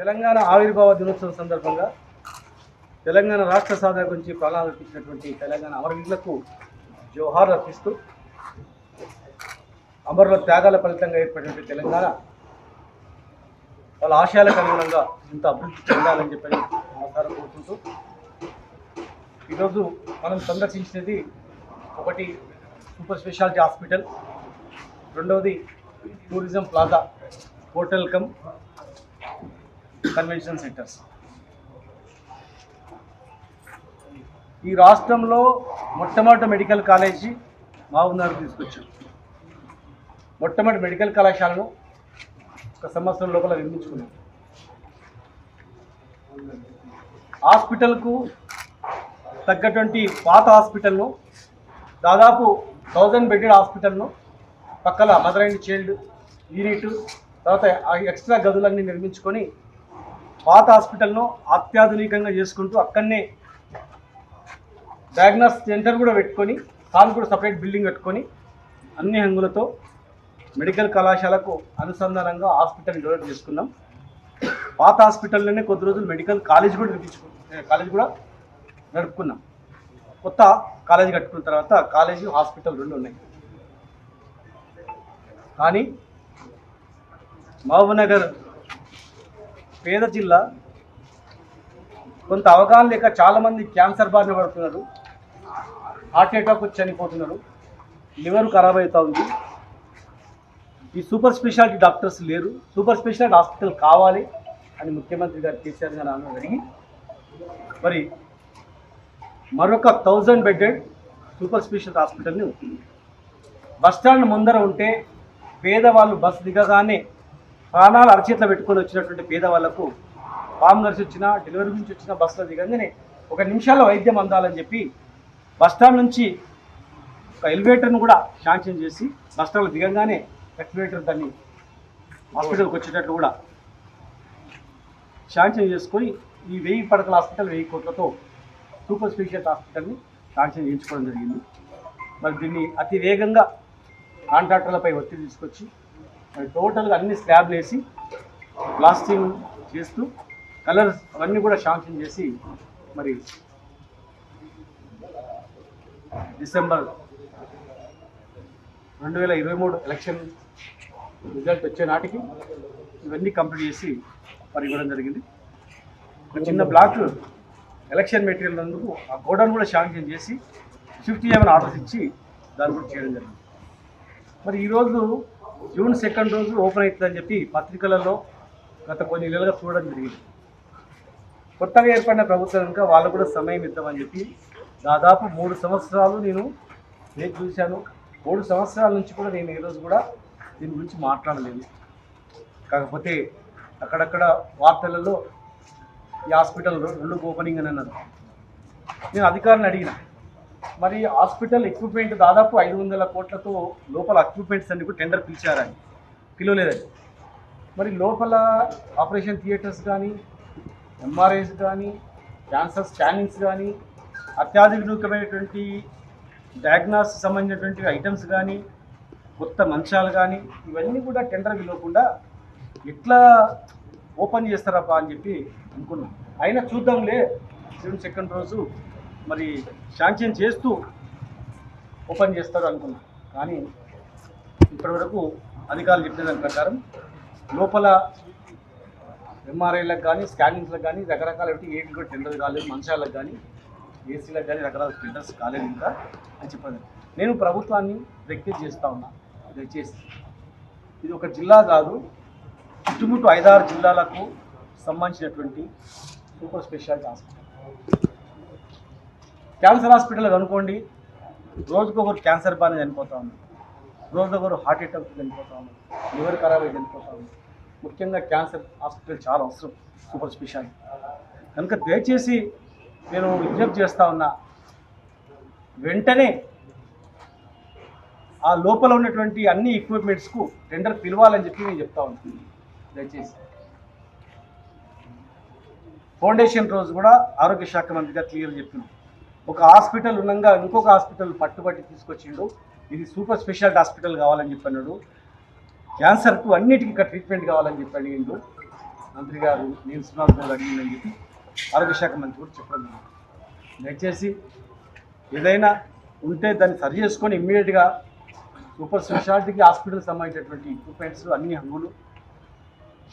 తెలంగాణ ఆవిర్భావ దినోత్సవం సందర్భంగా తెలంగాణ రాష్ట్ర సాధన గురించి ప్రణాళిక ఇచ్చినటువంటి తెలంగాణ అమరవీరులకు జోహార్ అర్పిస్తూ అమరుల త్యాగాల ఫలితంగా ఏర్పడినటువంటి తెలంగాణ వాళ్ళ ఆశయాలకు అనుగుణంగా ఇంత అభివృద్ధి చెందాలని చెప్పని ఆధారం కోరుకుంటూ ఈరోజు మనం సందర్శించినది ఒకటి సూపర్ స్పెషాలిటీ హాస్పిటల్, రెండవది tourism plaza, hotel come convention centres. ఈ రాష్ట్రంలో మొట్టమొదటి మెడికల్ కాలేజీ మహబూబ్నగర్ తీసుకొచ్చాం. మొట్టమొదటి మెడికల్ కళాశాలను ఒక సంవత్సరం లోపల నిర్మించుకున్నాం. హాస్పిటల్కు తగ్గటువంటి పాత హాస్పిటల్ను, దాదాపు 1000 బెడెడ్ హాస్పిటల్ను పక్కల మదర్ అండ్ చైల్డ్ యూనిట్, తర్వాత ఎక్స్ట్రా గదులన్నీ నిర్మించుకొని పాత హాస్పిటల్ను అత్యాధునికంగా చేసుకుంటూ అక్కడనే డయాగ్నోస్టిక్ సెంటర్ కూడా పెట్టుకొని దానికి కూడా సపరేట్ బిల్డింగ్ పెట్టుకొని అన్ని హంగులతో మెడికల్ కళాశాలకు అనుసంధానంగా హాస్పిటల్ డెవలప్ చేసుకున్నాం. పాత హాస్పిటల్లోనే కొద్ది రోజులు మెడికల్ కాలేజ్ కూడా నడుపుకున్నాం. కొత్త కాలేజీ కట్టుకున్న తర్వాత కాలేజీ హాస్పిటల్ రెండు ఉన్నాయి. కానీ మహబూబ్నగర్ పేద జిల్లా, కొంత అవగాహన లేక చాలామంది క్యాన్సర్ బారిన పడుతున్నారు, హార్ట్ అటాక్ వచ్చి చనిపోతున్నారు, లివర్ ఖరాబ్ అవుతూ ఉంది. ఈ సూపర్ స్పెషాలిటీ డాక్టర్స్ లేరు, సూపర్ స్పెషాలిటీ హాస్పిటల్ కావాలి అని ముఖ్యమంత్రి గారు కేసీఆర్ గారు అడిగి మరి మరొక 1000 బెడెడ్ సూపర్ స్పెషాలిటీ హాస్పిటల్ని బస్టాండ్ ముందర ఉంటే పేదవాళ్ళు బస్సు దిగగానే ప్రాణాలు అరచేతిలో పెట్టుకొని వచ్చినటువంటి పేదవాళ్లకు పాము నర్సి వచ్చినా, డెలివరీ నుంచి వచ్చిన బస్సులో దిగంగానే 1 నిమిషాల్లో వైద్యం అందాలని చెప్పి బస్టాండ్ నుంచి ఒక ఎలివేటర్ను కూడా శాంక్షన్ చేసి బస్టాండ్లో దిగంగానే ఎలివేటర్ దాన్ని హాస్పిటల్కి వచ్చేటట్లు కూడా శాంక్షన్ చేసుకొని ఈ 1000 పడకల హాస్పిటల్ 1000 కోట్లతో సూపర్ స్పెషాలిటీ హాస్పిటల్ని శాంక్షన్ చేయించుకోవడం జరిగింది. మరి దీన్ని అతి వేగంగా కాంట్రాక్టర్లపై ఒత్తిడి తీసుకొచ్చి మరి టోటల్గా అన్ని స్లాబ్లు వేసి ప్లాస్టింగ్ చేస్తూ కలర్స్ అవన్నీ కూడా శాంక్షన్ చేసి మరి డిసెంబర్ 2023 ఎలక్షన్ రిజల్ట్ వచ్చే నాటికి ఇవన్నీ కంప్లీట్ చేసి మరి ఇవ్వడం జరిగింది. ఒక చిన్న బ్లాక్ ఎలక్షన్ మెటీరియల్ నందుకు ఆ గోడౌన్ కూడా శాంక్షన్ చేసి షిఫ్ట్ చేయమని ఆర్డర్స్ ఇచ్చి దాన్ని కూడా చేయడం జరిగింది. మరి ఈరోజు జూన్ 2 రోజు ఓపెన్ అవుతుందని చెప్పి పత్రికలలో గత కొన్ని నెలలుగా చూడడం జరిగింది. కొత్తగా ఏర్పడిన ప్రభుత్వం కనుక వాళ్ళు కూడా సమయం ఇద్దామని చెప్పి దాదాపు 3 సంవత్సరాలు నేను చూశాను. 3 సంవత్సరాల నుంచి కూడా నేను ఈరోజు కూడా దీని గురించి మాట్లాడలేదు. కాకపోతే అక్కడక్కడ వార్తలలో ఈ హాస్పిటల్ 2 ఓపెనింగ్ అని అన్నారు. నేను అధికారులను అడిగిన, మరి హాస్పిటల్ ఎక్విప్మెంట్ దాదాపు 500 కోట్లతో లోపల ఎక్విప్మెంట్స్ అన్ని కూడా టెండర్ పిలిచారని, పిలవలేదని. మరి లోపల ఆపరేషన్ థియేటర్స్ కానీ, ఎంఆర్ఐస్ కానీ, క్యాన్సర్ స్కానింగ్స్ కానీ, అత్యాధునికమైనటువంటి డయాగ్నాస్టిక్ సంబంధించినటువంటి ఐటమ్స్ కానీ, కొత్త మంచాలు కానీ ఇవన్నీ కూడా టెండర్ పిలవకుండా ఎట్లా ఓపెన్ చేస్తారప్పా అని చెప్పి అనుకున్నాం. అయినా చూద్దాంలే జూన్ 2 రోజు మరి శాంక్షన్ చేస్తూ ఓపెన్ చేస్తారు అనుకున్నాం. కానీ ఇప్పటివరకు అధికారులు చెప్పిన దాని ప్రకారం లోపల ఎంఆర్ఐలకు కానీ, స్కానింగ్స్లకు కానీ రకరకాల ఏవి కూడా టెండర్ కాలేదు, మంచాలకు కానీ, ఏసీలకు కానీ రకరకాల టెండర్స్ కాలేదు ఇంకా అని చెప్పాను. నేను ప్రభుత్వాన్ని రిక్వెస్ట్ చేస్తూ ఉన్నా, దయచేసి ఇది ఒక జిల్లా కాదు, చుట్టుముట్టు 5-6 జిల్లాలకు సంబంధించినటువంటి super speciality hospital. Cancer hospital అనుకోండి, రోజుకొకరు క్యాన్సర్ బాగా చనిపోతూ ఉంది, రోజుకొకరు హార్ట్ అటాక్ చనిపోతూ ఉంది, లివర్ ఖరాబ్ అయి చనిపోతూ ఉంది. ముఖ్యంగా క్యాన్సర్ హాస్పిటల్ చాలా అవసరం సూపర్ స్పెషాలిటీ కనుక దయచేసి నేను విజ్ఞప్తి చేస్తూ ఉన్నా, వెంటనే ఆ లోపల ఉన్నటువంటి అన్ని ఎక్విప్మెంట్స్కు టెండర్ పిలవాలని చెప్పి నేను చెప్తా ఉన్నాను. దయచేసి ఫౌండేషన్ రోజు కూడా ఆరోగ్య శాఖ మంత్రిగా క్లియర్ చెప్పినాం. ఒక హాస్పిటల్ ఉండగా ఇంకొక హాస్పిటల్ పట్టుబట్టి తీసుకొచ్చిండు, ఇది సూపర్ స్పెషాలిటీ హాస్పిటల్ కావాలని చెప్పన్నాడు. క్యాన్సర్కు అన్నిటికీ ఇక్కడ ట్రీట్మెంట్ కావాలని చెప్పి అడిగిండు. మంత్రి గారు నేను శ్రీనివాస్ గారు అడిగిందని చెప్పి ఆరోగ్య శాఖ మంత్రి కూడా చెప్పడం జరిగింది. దయచేసి ఏదైనా ఉంటే దాన్ని సరి చేసుకొని ఇమ్మీడియట్గా సూపర్ స్పెషాలిటీకి హాస్పిటల్కి సంబంధించినటువంటి ఎక్విప్మెంట్స్ అన్ని హంగులు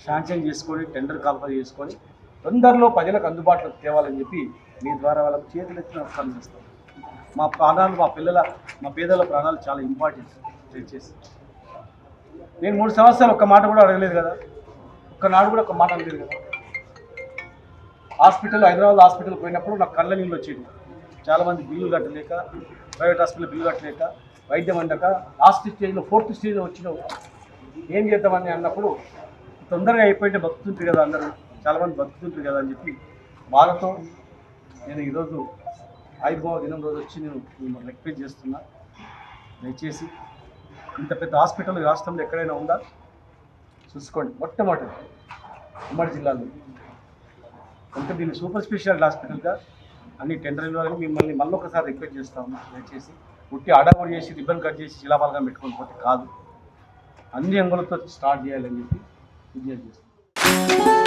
శాంక్షన్ చేసుకొని టెండర్ కాల్ఫర్ చేసుకొని తొందరలో ప్రజలకు అందుబాటులోకి తేవాలని చెప్పి మీ ద్వారా వాళ్ళకి చేతులెత్తి నమస్కారం చేస్తాం. మా ప్రాణాలు మా పేదల ప్రాణాలు చాలా ఇంపార్టెంట్. దయచేసి నేను 3 సంవత్సరాలు ఒక్క మాట కూడా అడగలేదు కదా, ఒక్కనాడు కూడా ఒక మాట అనలేదు కదా. హైదరాబాద్ హాస్పిటల్ పోయినప్పుడు నాకు కళ్ళ నీళ్ళు వచ్చేది. చాలామంది బిల్లులు కట్టలేక, ప్రైవేట్ హాస్పిటల్ బిల్లు కట్టలేక, వైద్యం అందక లాస్ట్ స్టేజ్లో 4th స్టేజ్లో వచ్చినావు, ఏం చేద్దామని అన్నప్పుడు తొందరగా అయిపోయింటే బతుకుతుంటారు కదా, అందరూ చాలామంది బతుకుతుంటారు కదా అని చెప్పి బాధతో నేను ఈరోజు ఆయుర్భావ దినం రోజు వచ్చి నేను రిక్వెస్ట్ చేస్తున్నా. దయచేసి ఇంత పెద్ద హాస్పిటల్ ఈ రాష్ట్రంలో ఎక్కడైనా ఉందా చూసుకోండి. మొట్టమొదటి ఉమ్మడి జిల్లాలో అంటే దీన్ని సూపర్ స్పెషాలిటీ హాస్పిటల్గా అన్ని టెండర్ ఇవ్వాలని మిమ్మల్ని మళ్ళీ ఒకసారి రిక్వెస్ట్ చేస్తా ఉన్నా. దయచేసి ఉట్టి అడావుడి చేసి రిబ్బన్ కట్ చేసి శిలాపాలుగా పెట్టుకొని పోతే కాదు, అన్ని అంగులతో స్టార్ట్ చేయాలని చెప్పి విజ్ఞప్తి చేస్తాను.